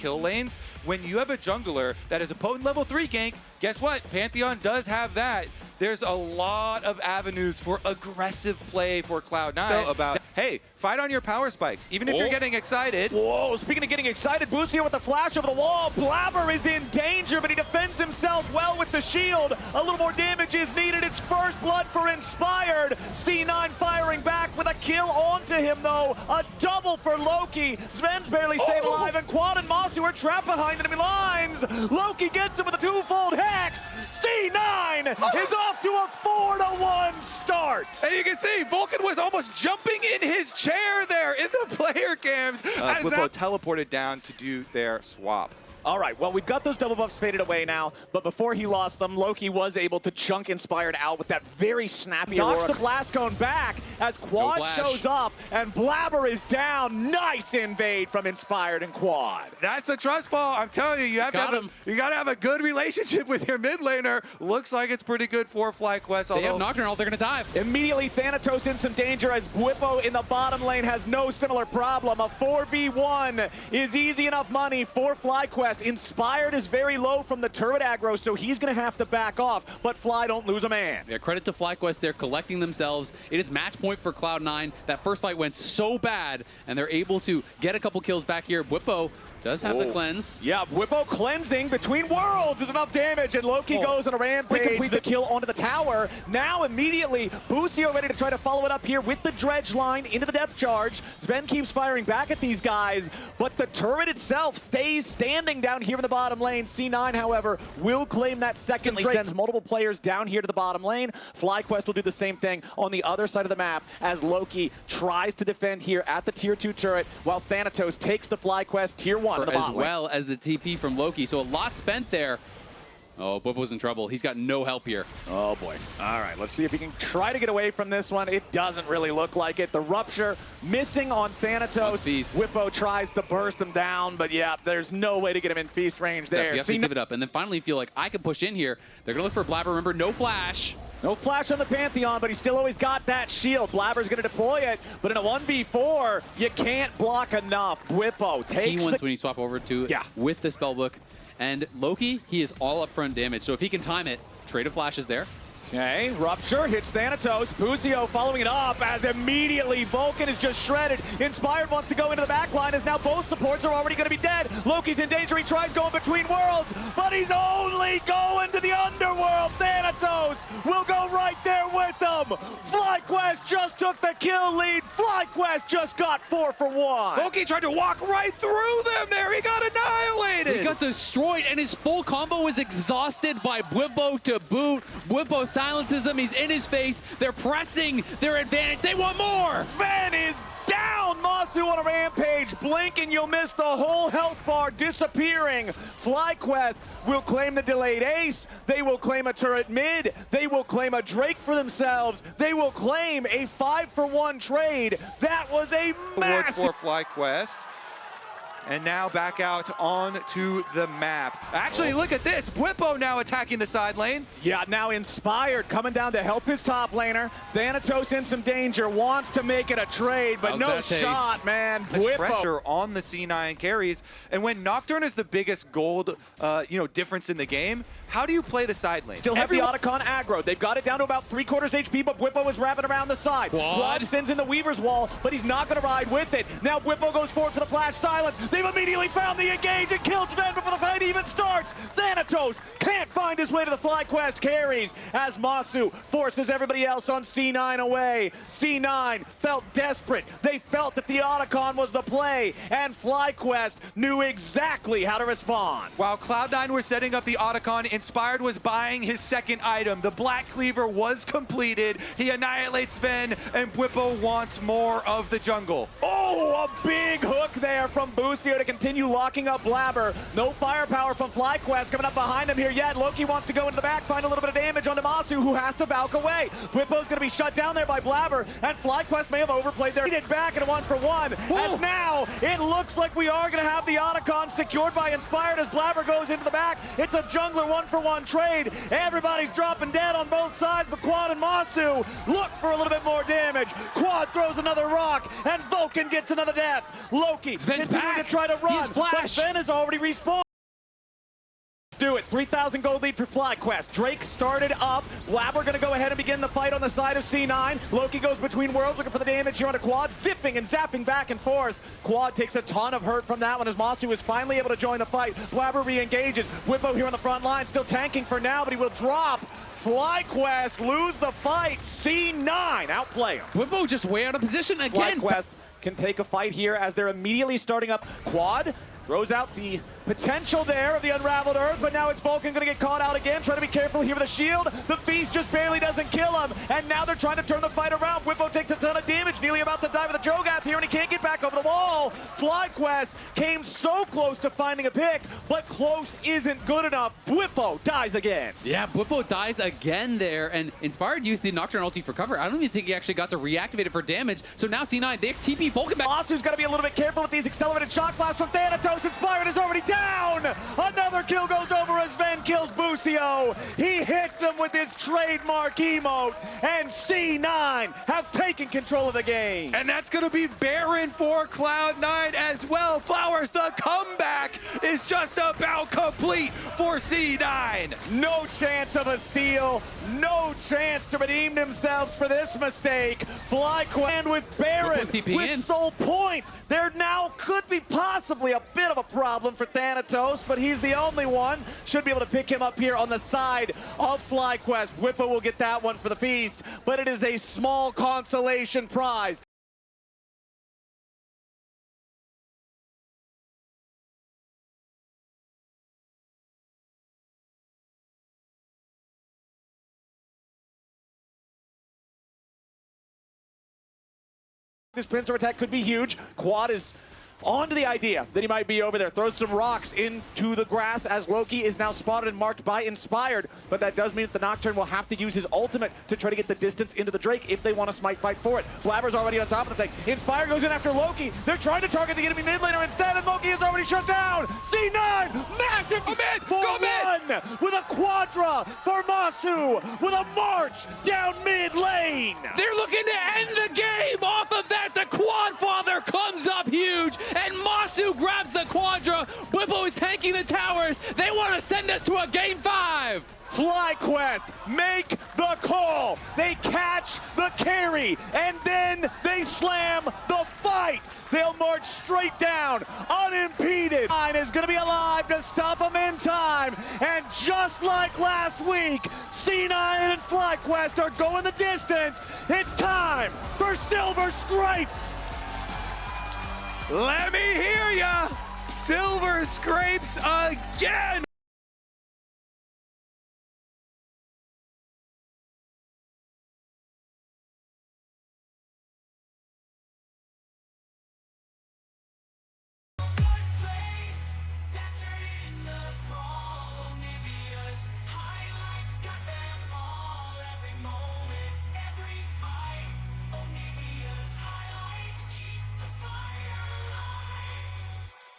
kill lanes. When you have a jungler that is a potent level 3 gank, guess what? Pantheon does have that. There's a lot of avenues for aggressive play for Cloud9 about, hey, fight on your power spikes, even if you're getting excited. Whoa, speaking of getting excited, Busio with the flash over the wall. Blabber is in danger, but he defends himself well with the shield. A little more damage is needed. It's first blood for Inspired. C9 firing back with a kill onto him, though. A double for Loki. Sven's barely staying alive, and Quad and Masu are trapped behind enemy lines. Loki gets him with a twofold hex. C9 is off to a 4-1 start. And you can see Vulcan was almost jumping in his chair there in the player cams as Whippo teleported down to do their swap. All right, well, we've got those double buffs faded away now, but before he lost them, Loki was able to chunk Inspired out with that very snappy Knocks the blast cone back as Quad shows up, and Blabber is down. Nice invade from Inspired and Quad. That's the trust fall. I'm telling you, you gotta have a good relationship with your mid laner. Looks like it's pretty good for FlyQuest. They have Nocturne, they're gonna dive. Immediately Thanatos in some danger as Whippo in the bottom lane has no similar problem. A 4v1 is easy enough money for FlyQuest. Inspired is very low from the turret aggro, so he's going to have to back off, but Fly don't lose a man. Yeah, credit to FlyQuest, they're collecting themselves. It is match point for Cloud9. That first fight went so bad, and they're able to get a couple kills back here. Whippo does have the cleanse. Yeah, Whippo cleansing between worlds is enough damage, and Loki goes on a rampage. Complete the kill onto the tower. Now immediately, Busio ready to try to follow it up here with the dredge line into the depth charge. Sven keeps firing back at these guys, but the turret itself stays standing down here in the bottom lane. C9, however, will claim that second trade. Sends multiple players down here to the bottom lane. FlyQuest will do the same thing on the other side of the map as Loki tries to defend here at the tier 2 turret, while Thanatos takes the FlyQuest tier 1. As well as the TP from Loki. So a lot spent there. Oh, Whippo's in trouble. He's got no help here. Oh, boy. All right, let's see if he can try to get away from this one. It doesn't really look like it. The Rupture missing on Thanatos. Whippo tries to burst him down, but yeah, there's no way to get him in feast range there. You have to give it up. And then finally you feel like I can push in here. They're going to look for Blabber. Remember, no flash. No flash on the Pantheon, but he's still always got that shield. Blabber's going to deploy it, but in a 1v4, you can't block enough. Whippo takes he wins when you swap over to it with the spellbook. And Loki, he is all upfront damage, so if he can time it, trade of flashes there. Okay, Rupture hits Thanatos. Busio following it up as immediately Vulcan is just shredded. Inspired wants to go into the back line as now both supports are already going to be dead. Loki's in danger. He tries going between worlds, but he's only going to the underworld. Thanatos will go right there with them. FlyQuest just took the kill lead. FlyQuest just got 4 for 1. Loki tried to walk right through them there. He got annihilated. He got destroyed, and his full combo was exhausted by Whippo to boot. Whippo silences him. He's in his face. They're pressing their advantage. They want more. Sven is down. Masu on a rampage. Blink and you'll miss the whole health bar disappearing. FlyQuest will claim the delayed ace. They will claim a turret mid. They will claim a Drake for themselves. They will claim a 5-for-1 trade. That was a massive for FlyQuest. And now back out onto the map. Actually, look at this. Whippo now attacking the side lane. Yeah, now Inspired coming down to help his top laner. Thanatos in some danger, wants to make it a trade, but no shot, man. Whippo. Pressure on the C9 carries. And when Nocturne is the biggest gold difference in the game, how do you play the side lane? Still have the Otacon aggro. They've got it down to about 3/4 HP, but Whippo is wrapping around the side. Quad sends in the Weaver's Wall, but he's not going to ride with it. Now Whippo goes forward for the flash silence. They've immediately found the engage and killed Sven before the fight even starts. Thanatos can't find his way to the FlyQuest carries as Masu forces everybody else on C9 away. C9 felt desperate. They felt that the Otacon was the play, and FlyQuest knew exactly how to respond. While Cloud9 were setting up the Otacon, Inspired was buying his second item. The Black Cleaver was completed. He annihilates Sven, and Whippo wants more of the jungle. Oh, a big hook there from Busio to continue locking up Blabber. No firepower from FlyQuest coming up behind him here yet. Loki wants to go into the back, find a little bit of damage on Masu, who has to back away. Whippo's going to be shut down there by Blabber, and FlyQuest may have overplayed their back in a 1-for-1. And now it looks like we are going to have the Otacon secured by Inspired as Blabber goes into the back. It's a jungler 1-for-1 trade. Everybody's dropping dead on both sides, but Quad and Masu look for a little bit more damage. Quad throws another rock, and Vulcan gets another death. Loki continuing to try to run. He's flash. But Sven has already respawned. Do it. 3,000 gold lead for FlyQuest. Drake started up. Blabber going to go ahead and begin the fight on the side of C9. Loki goes between worlds looking for the damage here on a quad, zipping and zapping back and forth. Quad takes a ton of hurt from that one as Masu is finally able to join the fight. Blabber re-engages. Whippo here on the front line, still tanking for now, but he will drop. FlyQuest lose the fight. C9 outplay him. Whippo just way out of position again. FlyQuest can take a fight here as they're immediately starting up. Quad throws out the potential there of the Unraveled Earth, but now it's Vulcan going to get caught out again. Trying to be careful here with the shield. The Feast just barely doesn't kill him, and now they're trying to turn the fight around. Whippo takes a ton of damage, nearly about to die with a Jogath here, and he can't get back over the wall. FlyQuest came so close to finding a pick, but close isn't good enough. Whippo dies again. Yeah, Whippo dies again there, and Inspired used the Nocturne ulti for cover. I don't even think he actually got to reactivate it for damage, so now C9, they've TP Vulcan back. Masu's got to be a little bit careful with these accelerated shock blasts from Thanatos. Inspired is already down. Another kill goes over as Sven kills Busio. He hits him with his trademark emote, and C9 have taken control of the game. And that's going to be barren for Cloud9 as well. Flowers, the comeback is just about complete for C9. No chance of a steal. No chance to redeem themselves for this mistake. FlyQuest with Baron, with Soul Point. There now could be possibly a bit of a problem for Thanatos, but he's the only one. Should be able to pick him up here on the side of FlyQuest. Whippo will get that one for the Feast, but it is a small consolation prize. This pincer attack could be huge. Quad is onto the idea that he might be over there. Throws some rocks into the grass as Loki is now spotted and marked by Inspired. But that does mean that the Nocturne will have to use his ultimate to try to get the distance into the Drake if they want a smite fight for it. Blabber's already on top of the thing. Inspired goes in after Loki. They're trying to target the enemy mid laner instead, and Loki is already shut down. C9, massive for one with a Quadra for Masu with a march down mid lane. They're looking to end the game off of that. The Quadfather comes up huge, and Masu grabs the Quadra. Whippo is tanking the towers. They want to send us to a game 5. FlyQuest make the call. They catch the carry, and then they slam the fight. They'll march straight down, unimpeded. Nine is going to be alive to stop them in time. And just like last week, C9 and FlyQuest are going the distance. It's time for Silver Scrapes. Let me hear ya! Silver Scrapes again!